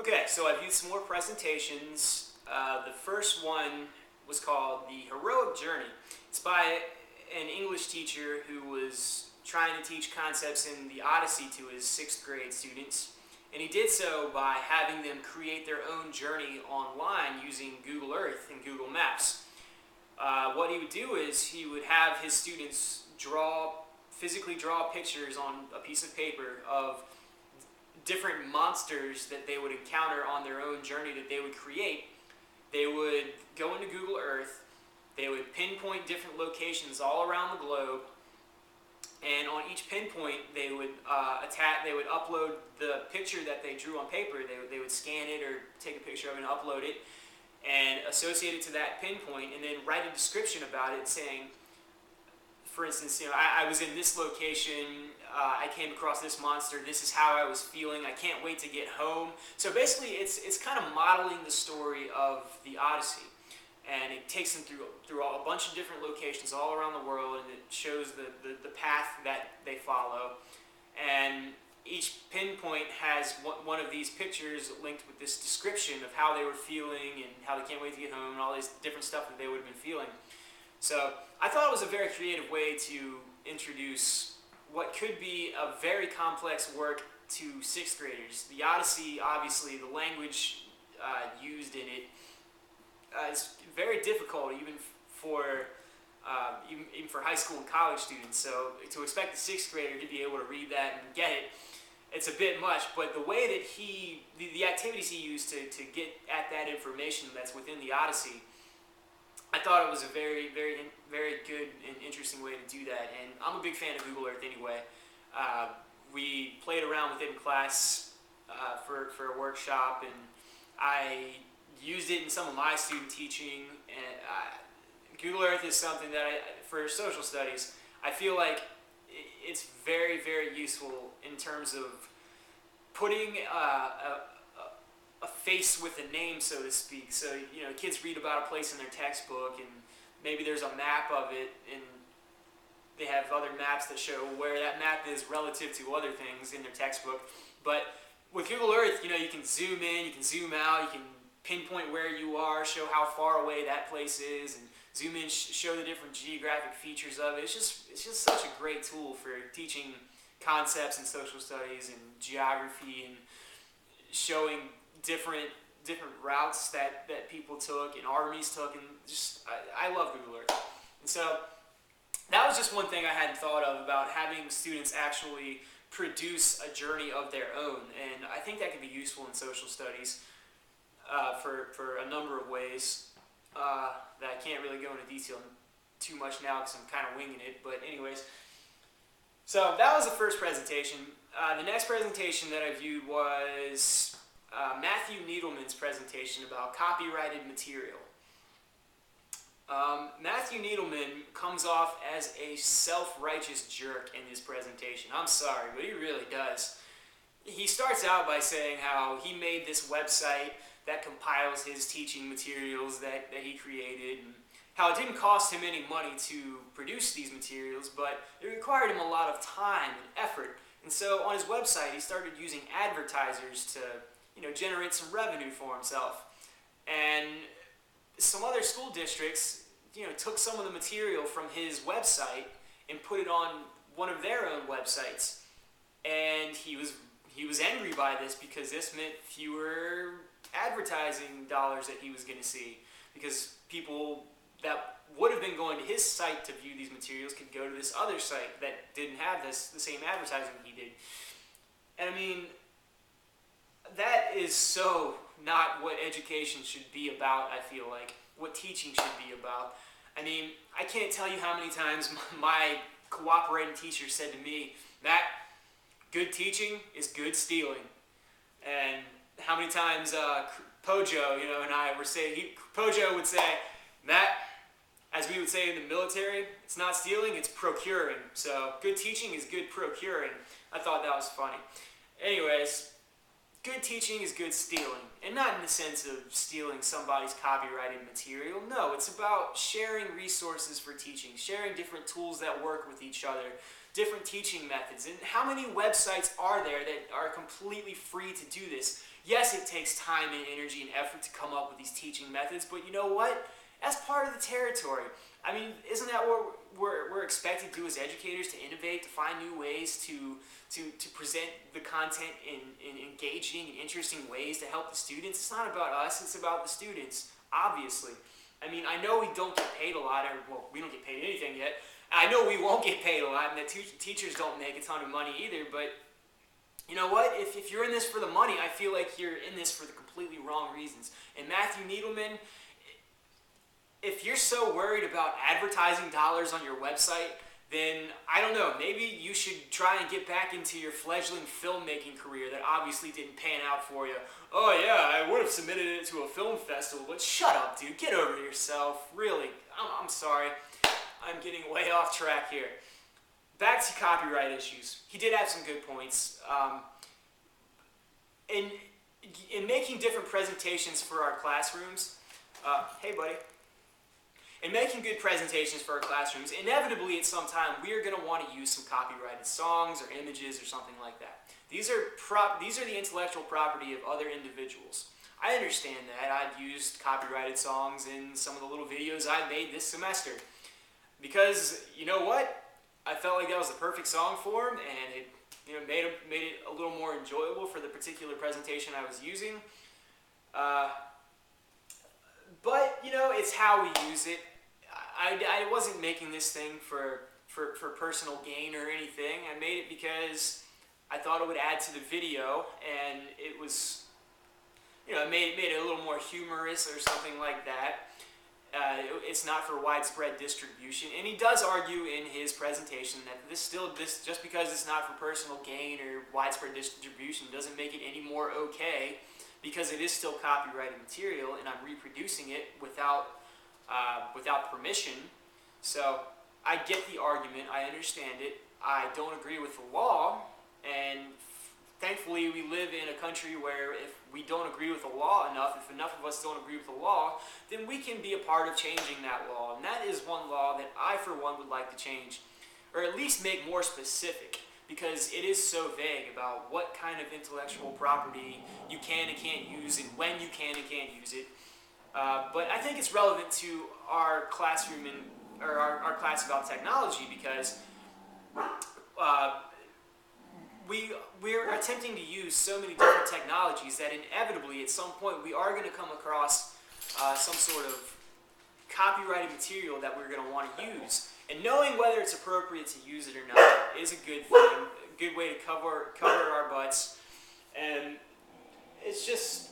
Okay, so I've used some more presentations. The first one was called The Heroic Journey. It's by an English teacher who was trying to teach concepts in the Odyssey to his 6th grade students. And he did so by having them create their own journey online using Google Earth and Google Maps. What he would do is he would have his students physically draw pictures on a piece of paper of different monsters that they would encounter on their own journey that they would create. They would go into Google Earth, they would pinpoint different locations all around the globe, and on each pinpoint they would upload the picture that they drew on paper. They would scan it or take a picture of it and upload it and associate it to that pinpoint, and then write a description about it saying, for instance, I was in this location, I came across this monster, this is how I was feeling, I can't wait to get home. So basically it's kind of modeling the story of the Odyssey. And it takes them through a bunch of different locations all around the world, and it shows the path that they follow. And each pinpoint has one of these pictures linked with this description of how they were feeling and how they can't wait to get home and all this different stuff that they would have been feeling. So I thought it was a very creative way to introduce what could be a very complex work to 6th graders. The Odyssey, obviously, the language used in it is very difficult even for high school and college students. So to expect a 6th grader to be able to read that and get it, it's a bit much. But the way that the activities he used to get at that information that's within the Odyssey, I thought it was a very, very, very good and interesting way to do that. And I'm a big fan of Google Earth anyway. We played around with it in class for a workshop, and I used it in some of my student teaching. And Google Earth is something that for social studies, I feel like it's very, very useful in terms of putting a face with a name, so to speak. So, kids read about a place in their textbook, and maybe there's a map of it, and they have other maps that show where that map is relative to other things in their textbook. But with Google Earth, you can zoom in, you can zoom out, you can pinpoint where you are, show how far away that place is, and zoom in, show the different geographic features of it. It's just such a great tool for teaching concepts in social studies and geography, and showing different routes that people took and armies took, and I love Google Earth. And so that was just one thing I hadn't thought of about having students actually produce a journey of their own, and I think that could be useful in social studies for a number of ways that I can't really go into detail too much now because I'm kind of winging it, but anyways. So that was the first presentation. The next presentation that I viewed was Matthew Needleman's presentation about copyrighted material. Matthew Needleman comes off as a self-righteous jerk in his presentation. I'm sorry, but he really does. He starts out by saying how he made this website that compiles his teaching materials that he created, and how it didn't cost him any money to produce these materials, but it required him a lot of time and effort. And so on his website, he started using advertisers to generate some revenue for himself. And some other school districts, took some of the material from his website and put it on one of their own websites. And he was angry by this because this meant fewer advertising dollars that he was going to see, because people that would have been going to his site to view these materials could go to this other site that didn't have the same advertising he did. And I mean, that is so not what education should be about, I feel like. What teaching should be about. I mean, I can't tell you how many times my cooperating teacher said to me, "Matt, good teaching is good stealing." And how many times Pojo, and I were saying, Pojo would say, "Matt, as we would say in the military, it's not stealing, it's procuring. So good teaching is good procuring." I thought that was funny. Anyways, good teaching is good stealing, and not in the sense of stealing somebody's copyrighted material. No, it's about sharing resources for teaching, sharing different tools that work with each other different teaching methods. And how many websites are there that are completely free to do this? Yes, it takes time and energy and effort to come up with these teaching methods, but you know what? That's part of the territory. I mean, isn't that what we're expected to do as educators, to innovate, to find new ways to present the content in engaging and interesting ways to help the students? It's not about us, it's about the students, obviously. I mean, I know we don't get paid a lot, well, we don't get paid anything yet. I know we won't get paid a lot, and that teachers don't make a ton of money either, but you know what? If you're in this for the money, I feel like you're in this for the completely wrong reasons. And Matthew Needleman, if you're so worried about advertising dollars on your website, then I don't know, maybe you should try and get back into your fledgling filmmaking career that obviously didn't pan out for you. Oh yeah, I would have submitted it to a film festival, but shut up, dude. Get over yourself. Really, I'm sorry. I'm getting way off track here. Back to copyright issues. He did have some good points. In making different presentations for our classrooms, hey buddy. In making good presentations for our classrooms, inevitably at some time we are going to want to use some copyrighted songs or images or something like that. These are the intellectual property of other individuals. I understand that. I've used copyrighted songs in some of the little videos I made this semester. Because, you know what? I felt like that was the perfect song for him, and it made it a little more enjoyable for the particular presentation I was using. But, it's how we use it. I wasn't making this thing for personal gain or anything. I made it because I thought it would add to the video, and it was, it made it a little more humorous or something like that. It's not for widespread distribution, and he does argue in his presentation that this just because it's not for personal gain or widespread distribution doesn't make it any more okay, because it is still copyrighted material, and I'm reproducing it without permission. So I get the argument, I understand it. I don't agree with the law, and thankfully we live in a country where if we don't agree with the law enough, if enough of us don't agree with the law, then we can be a part of changing that law. And that is one law that I, for one, would like to change, or at least make more specific, because it is so vague about what kind of intellectual property you can and can't use and when you can and can't use it. But I think it's relevant to our classroom or our class about technology, because we're attempting to use so many different technologies that inevitably at some point we are going to come across some sort of copyrighted material that we're going to want to use. And knowing whether it's appropriate to use it or not is a good thing, a good way to cover our butts. And it's just,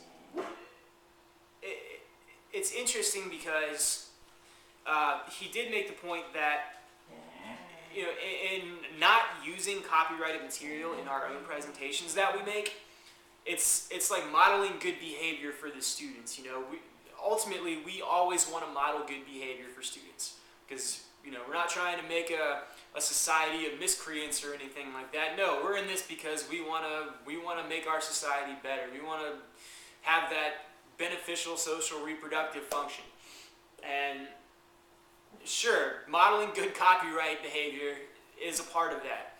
it's interesting because he did make the point that in not using copyrighted material in our own presentations that we make, it's like modeling good behavior for the students. Ultimately we always want to model good behavior for students, because we're not trying to make a society of miscreants or anything like that. No, we're in this because we want to make our society better. We want to have that beneficial social reproductive function. And sure, modeling good copyright behavior is a part of that.